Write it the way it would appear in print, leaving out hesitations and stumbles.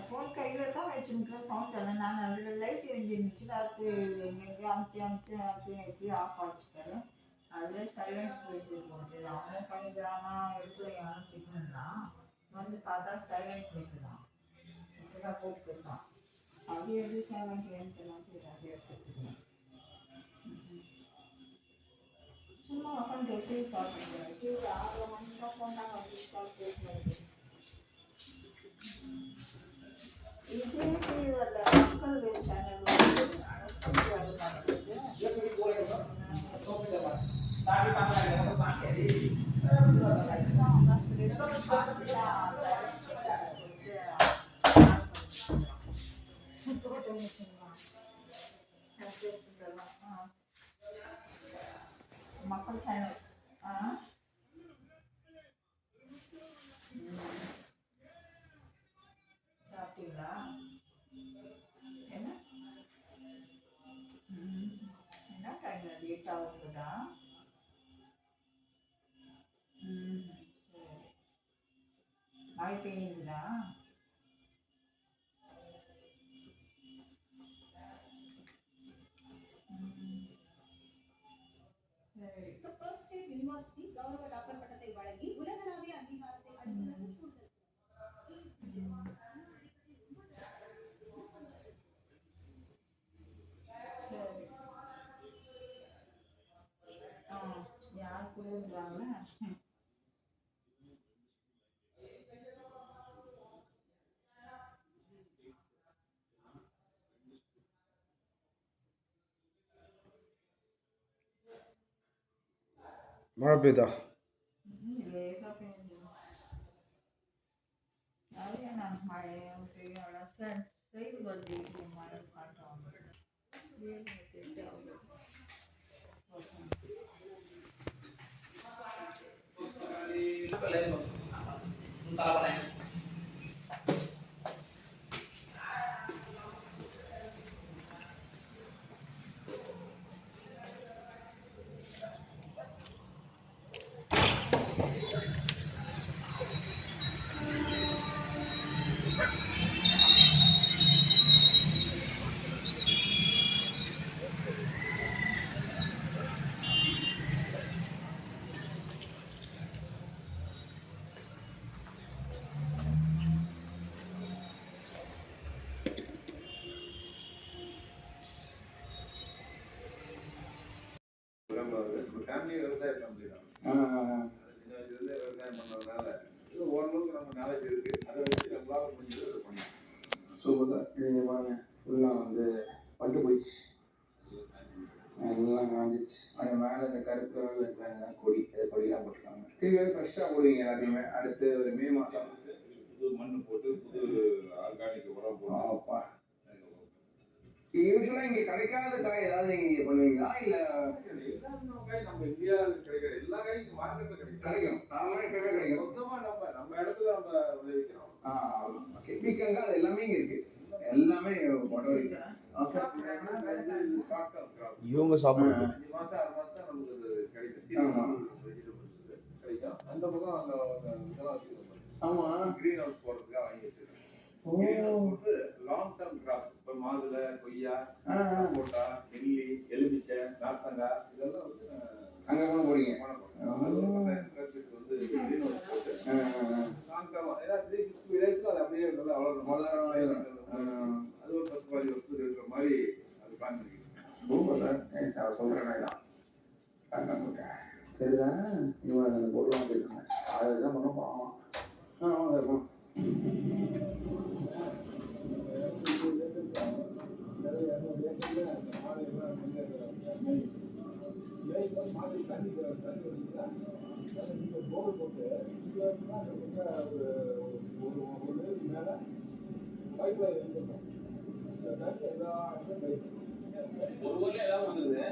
Phone கையில் தான் வச்சுருக்கேன். சவுண்ட் எல்லாம் நான் அதில் லைட் எரிஞ்சிருந்துச்சுன்னா அது எங்கெங்கே அமுத்தி அமுத்தி அப்படி எப்படி ஆஃப் ஆச்சுப்பாரு. அதில் சைலண்ட் போயிட்டு போகுது. அவனே பண்ணிக்கிறானா எடுக்கல யாரும் திட்டிருந்தான். வந்து பார்த்தா சைலண்ட் போயிட்டு தான் இப்படிதான் போட்டு போயிட்டான். அது எப்படி சைலண்ட் வேணும்லாம் தெரியாது எடுத்துருக்கேன். சும்மா உட்காந்து டிவி பார்க்குறேன். டிவி 6 மணி தான் போனாங்க டிஸ்கால் பேசுகிறது. இதே டிவியில் மக்கள் சேனல் வந்து அரசு வர மாட்டேங்குது. மக்கள் சேனல் சாப்பிட்டீங்களா? என்ன என்ன டைம் லேட் ஆகுதுடா? சரி. மழை பெய்யுதுடா? யூனிவர்சிட்டி கௌரவ டாக்டர் பட்டத்தை வழங்கி உலகளாவிய அங்கீகாரத்தை அளித்துள்ளது கூடுதல். யார் கொடுக்குறாங்க? மழை பெய்தா? லேசாக பெய்யுது. நிறைய நான் மழை பெய்யும் சைடு வந்து மழை காட்டுவாங்க. கேட்டு அவங்க ஃபேமிலி விவசாய ஃபேமிலி தான். சின்ன வயசுலேருந்தே விவசாயம் பண்ணுறதுனால இது ஓரளவுக்கு நம்ம நாலேஜ் இருக்குது. அதை வச்சு நம்மளால் முடிஞ்சது அதை பண்ணலாம். Super sir. இது பாருங்க ஃபுல்லாக வந்து பட்டு போயிடுச்சு, எல்லாம் காஞ்சிச்சு. அது மேலே இந்த கருப்பு கலரில் இருக்காங்க கொடி, அது கொடியெலாம் போட்டுருக்காங்க. திரும்பி ஃப்ரெஷ்ஷாக போடுவீங்க எல்லாத்தையுமே. அடுத்து ஒரு மே மாதம் புது மண் போட்டு புது ஆர்கானிக் உரம் போட்டு. அப்பா, யூஸ்வலாக இங்கே கிடைக்காத காய் ஏதாவது நீங்கள் இங்கே பண்ணுவீங்களா? இல்லை எல்லா காய் நம்ம இந்தியாவில் கிடைக்கிற எல்லா காயும் மார்க்கெட்டில் கிடைக்கும். நார்மலாக எப்பயுமே கிடைக்கும். மொத்தமாக நம்ம இடத்துல நம்ம விளைவிக்கிறோம். ஓகே. பீக்கங்காய் அது எல்லாமே இங்கே இருக்குது. எல்லாமே போட்டோ வைக்கிறேன். இவங்க சாப்பிடுறது 5 மாதம் 6 மாதம் தான் நமக்கு அது கிடைக்கும். வெஜிடபிள்ஸ் கிடைக்கும். அந்த பக்கம் அந்த இதெல்லாம் வச்சுருக்கோம். ஆமாம், கிரீன் ஹவுஸ் போடுறதுக்காக வாங்கி வச்சுருக்கோம். Long term crop. இப்போ மாதுளை, கொய்யா, சப்போட்டா, நெல்லி, எலுமிச்சை, நார்த்தங்காய் இதெல்லாம் வந்து அங்கே கூட போறீங்க. வந்து கிரீன் ஹவுஸ் போட்டு லாங் டர்ம், ஏன்னா 360 டேஸ்ல அது அப்படியே நல்லா வளரும். அது ஒரு 10-15 வருஷத்துக்கு இருக்கிற மாதிரி அது பிளான் பண்ணிக்கிறேன். சார் சொல்கிறேன் சரிதான். இவங்க அந்த பொருளாக வச்சுருக்காங்க. அதை தான் பண்ண போகலாம். இருக்கும். ஒரு ஊர்ல எல்லாம் வந்துருது.